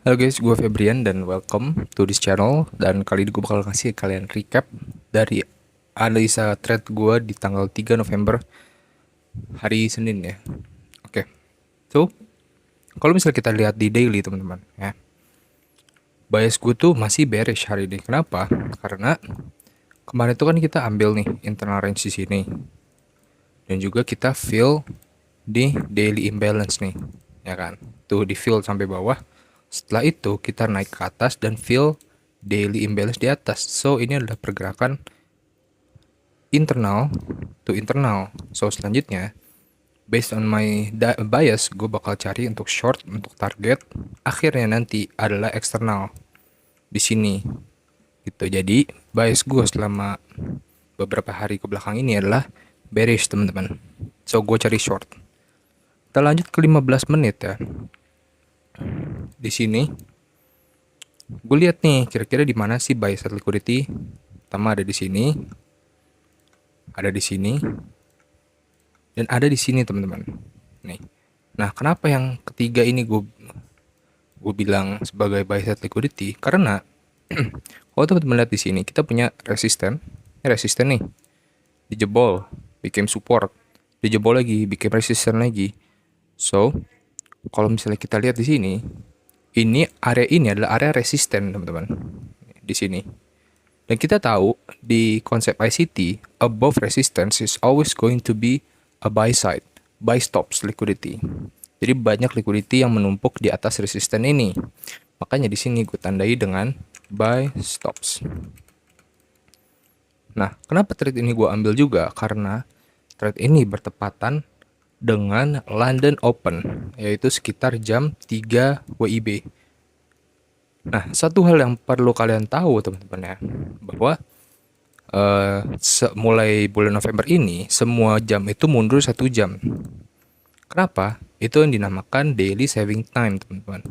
Halo guys, gue Febrian dan welcome to this channel. Dan kali ini gue bakal kasih kalian recap dari analisa trade gue di tanggal 3 November hari Senin ya. Oke, so kalau misalnya kita lihat di daily teman-teman ya, bias gue tuh masih bearish hari ini. Kenapa? Karena kemarin tuh kan kita ambil nih internal range di sini dan juga kita fill di daily imbalance nih, ya kan? Tuh di fill sampai bawah. Setelah itu kita naik ke atas dan fill daily imbalance di atas. So ini adalah pergerakan internal to internal. So selanjutnya based on my bias gue bakal cari untuk short untuk target akhirnya nanti adalah eksternal di sini gitu. Jadi bias gue selama beberapa hari ke belakang ini adalah bearish teman-teman. So gue cari short. Kita lanjut ke 15 menit ya. Di sini gue lihat nih kira-kira di mana sih buy side liquidity. Pertama ada di sini, ada di sini, dan ada di sini teman-teman. Nih. Nah, kenapa yang ketiga ini gue bilang sebagai buy side liquidity? Karena kalau teman-teman lihat di sini kita punya resisten, resisten nih, dijebol, became support, dijebol lagi, bikin resisten lagi. So, kalau misalnya kita lihat di sini, ini adalah area resisten teman-teman di sini. Dan kita tahu di konsep ICT, above resistance is always going to be a buy side, buy stops liquidity. Jadi banyak liquidity yang menumpuk di atas resisten ini. Makanya di sini gue tandai dengan buy stops. Nah, kenapa trade ini gue ambil juga? Karena trade ini bertepatan dengan London Open, yaitu sekitar jam 3 WIB. Nah, satu hal yang perlu kalian tahu teman-teman ya, bahwa mulai bulan November ini semua jam itu mundur 1 jam. Kenapa? Itu yang dinamakan daily saving time teman-teman.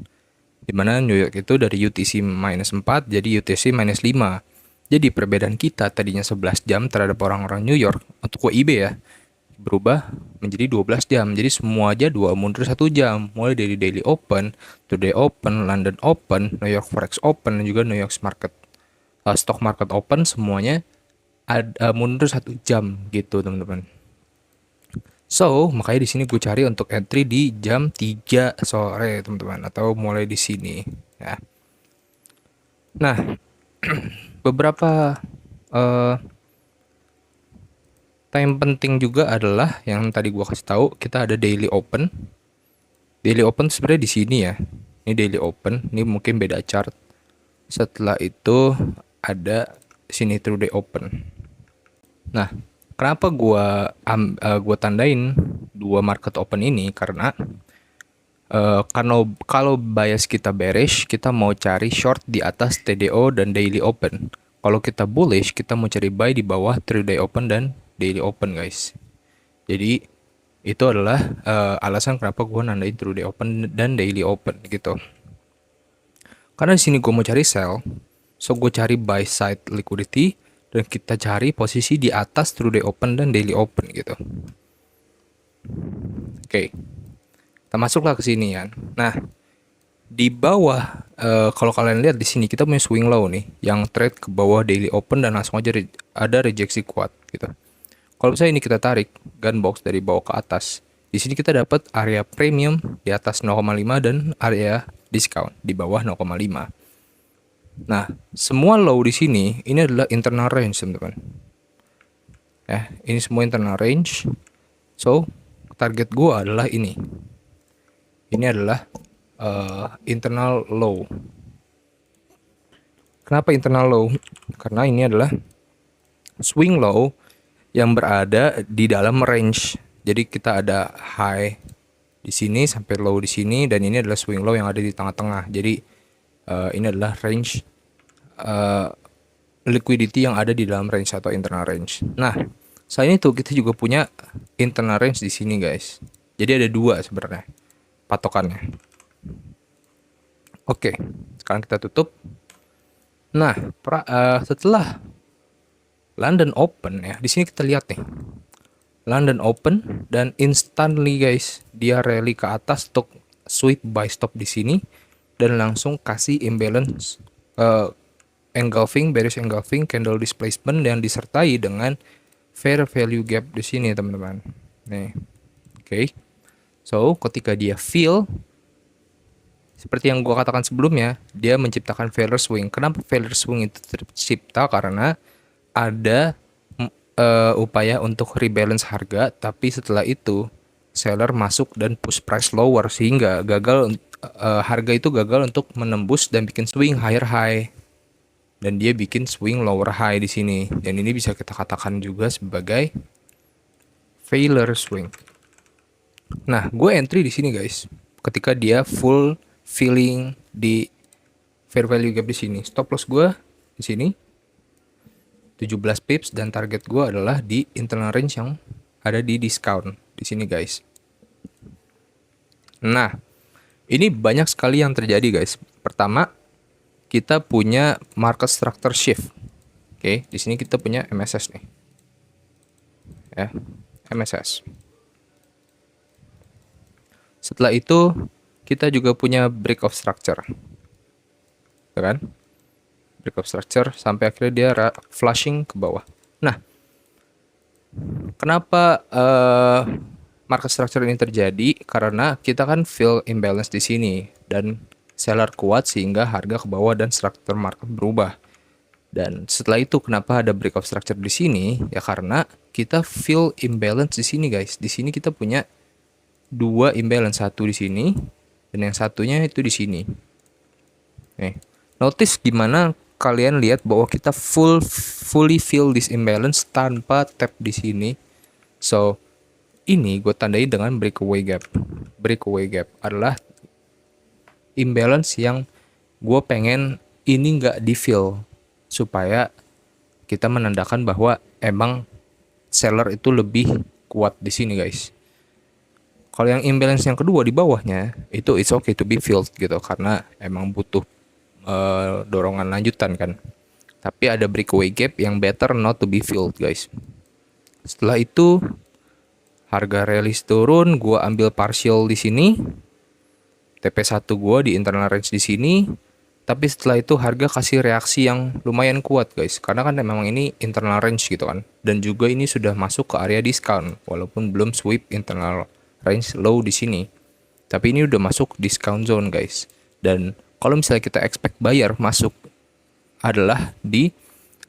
Dimana New York itu dari UTC minus 4 jadi UTC minus 5. Jadi perbedaan kita tadinya 11 jam terhadap orang-orang New York untuk WIB ya, berubah menjadi 12 jam. Jadi semua jadwal mundur 1 jam. Mulai dari Daily Open, Today Open, London Open, New York Forex Open, dan juga New York Stock Market Open semuanya mundur 1 jam gitu teman-teman. So makanya di sini gue cari untuk entry di jam 3 sore teman-teman, atau mulai di sini ya. Nah beberapa time penting juga adalah yang tadi gue kasih tahu, kita ada daily open. Daily open sebenarnya di sini ya. Ini daily open, ini mungkin beda chart. Setelah itu ada sini through day open. Nah, kenapa gua tandain dua market open ini? Karena kalau bias kita bearish, kita mau cari short di atas TDO dan daily open. Kalau kita bullish, kita mau cari buy di bawah 3-day open dan daily open, guys. Jadi itu adalah alasan kenapa gue nandain 3-day open dan daily open gitu. Karena di sini gue mau cari sell, so gue cari buy side liquidity dan kita cari posisi di atas 3-day open dan daily open gitu. Oke. Kita masuklah ke sini kan. Nah, di bawah kalau kalian lihat di sini kita punya swing low nih yang trade ke bawah daily open dan langsung aja ada rejeksi kuat gitu. Kalau misalnya ini kita tarik gun box dari bawah ke atas, di sini kita dapat area premium di atas 0,5 dan area discount di bawah 0,5. Nah, semua low di sini ini adalah internal range teman-teman. Ya, ini semua internal range. So, target gua adalah ini. Ini adalah internal low. Kenapa internal low? Karena ini adalah swing low yang berada di dalam range. Jadi kita ada high di sini sampai low di sini, dan ini adalah swing low yang ada di tengah-tengah. Jadi ini adalah range liquidity yang ada di dalam range atau internal range. Nah, selain itu kita juga punya internal range di sini, guys. Jadi ada dua sebenarnya patokannya. Oke, sekarang kita tutup. Nah, setelah London Open ya, di sini kita lihat nih. London Open dan instantly guys, dia rally ke atas untuk sweep buy stop di sini dan langsung kasih imbalance engulfing, bearish engulfing, candle displacement yang disertai dengan fair value gap di sini teman-teman. Nih, oke. So ketika dia fill, seperti yang gua katakan sebelumnya, dia menciptakan failure swing. Kenapa failure swing itu tercipta? Karena ada upaya untuk rebalance harga, tapi setelah itu seller masuk dan push price lower sehingga harga itu gagal untuk menembus dan bikin swing higher high. Dan dia bikin swing lower high di sini. Dan ini bisa kita katakan juga sebagai failure swing. Nah, gue entry di sini guys. Ketika dia full filling di fair value gap di sini. Stop loss gue di sini 17 pips dan target gue adalah di internal range yang ada di discount di sini guys. Nah, ini banyak sekali yang terjadi guys. Pertama, kita punya market structure shift. Oke, di sini kita punya MSS nih. Ya, MSS. Setelah itu, kita juga punya break of structure. Ya kan? Break of structure sampai akhirnya dia flushing ke bawah. Nah, kenapa market structure ini terjadi? Karena kita kan fill imbalance di sini dan seller kuat sehingga harga ke bawah dan struktur market berubah. Dan setelah itu kenapa ada break of structure di sini? Ya karena kita fill imbalance di sini guys. Di sini kita punya dua imbalance, satu di sini dan yang satunya itu di sini. Nih, notice gimana kalian lihat bahwa kita fully fill this imbalance tanpa tap di sini. So ini gue tandai dengan breakaway gap. Breakaway gap adalah imbalance yang gue pengen ini nggak di fill supaya kita menandakan bahwa emang seller itu lebih kuat di sini guys. Kalau yang imbalance yang kedua di bawahnya itu it's okay to be filled gitu karena emang butuh dorongan lanjutan kan. Tapi ada breakaway gap yang better not to be filled guys. Setelah itu harga release turun, gue ambil partial di sini. TP1 gue di internal range di sini, tapi setelah itu harga kasih reaksi yang lumayan kuat guys, karena kan memang ini internal range gitu kan, dan juga ini sudah masuk ke area discount walaupun belum sweep internal range low di sini, tapi ini udah masuk discount zone guys. Dan kalau misalnya kita expect buyer masuk adalah di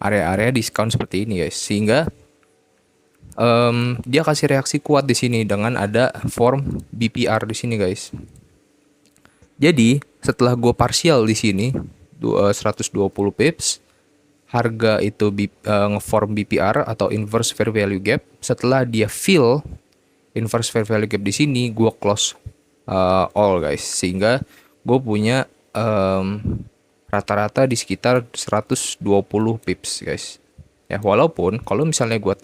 area-area discount seperti ini guys, sehingga dia kasih reaksi kuat di sini dengan ada form BPR di sini guys. Jadi setelah gue partial di sini 120 pips, harga itu ngeform BPR atau inverse fair value gap. Setelah dia fill inverse fair value gap di sini, gue close all guys, sehingga gue punya rata-rata di sekitar 120 pips guys. Ya walaupun kalau misalnya gue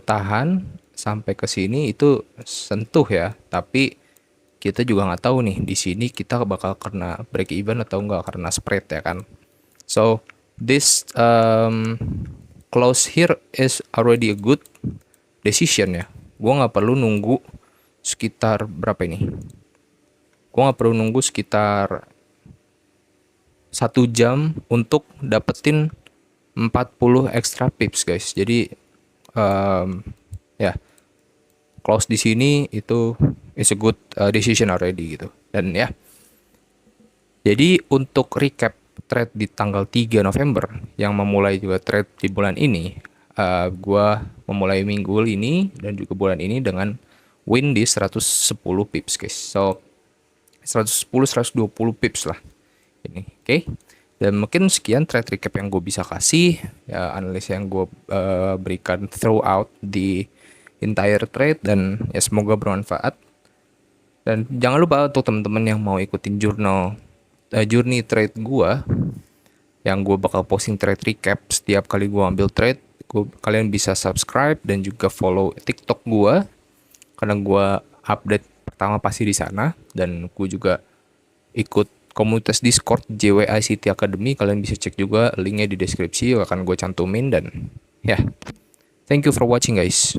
tahan sampai ke sini itu sentuh ya, tapi kita juga nggak tahu nih di sini kita bakal kena break even atau enggak karena spread ya kan. So this close here is already a good decision ya. Gua nggak perlu nunggu sekitar berapa ini? Gua nggak perlu nunggu sekitar 1 jam untuk dapetin 40 extra pips guys. Jadi ya close di sini itu is a good decision already gitu. Dan ya, jadi untuk recap trade di tanggal 3 November yang memulai juga trade di bulan ini, gua memulai minggu ini dan juga bulan ini dengan win di 110 pips guys. So 110-120 pips lah ini, oke? Dan mungkin sekian trade recap yang gue bisa kasih ya, analisa yang gue berikan throughout the entire trade, dan ya semoga bermanfaat. Dan jangan lupa untuk teman-teman yang mau ikutin journey trade gua, yang gue bakal posting trade recap setiap kali gue ambil trade, kalian bisa subscribe dan juga follow TikTok gua karena gue update pertama pasti di sana. Dan gue juga ikut komunitas Discord JWICT Academy, kalian bisa cek juga linknya di deskripsi, akan gue cantumin. Dan ya, thank you for watching guys.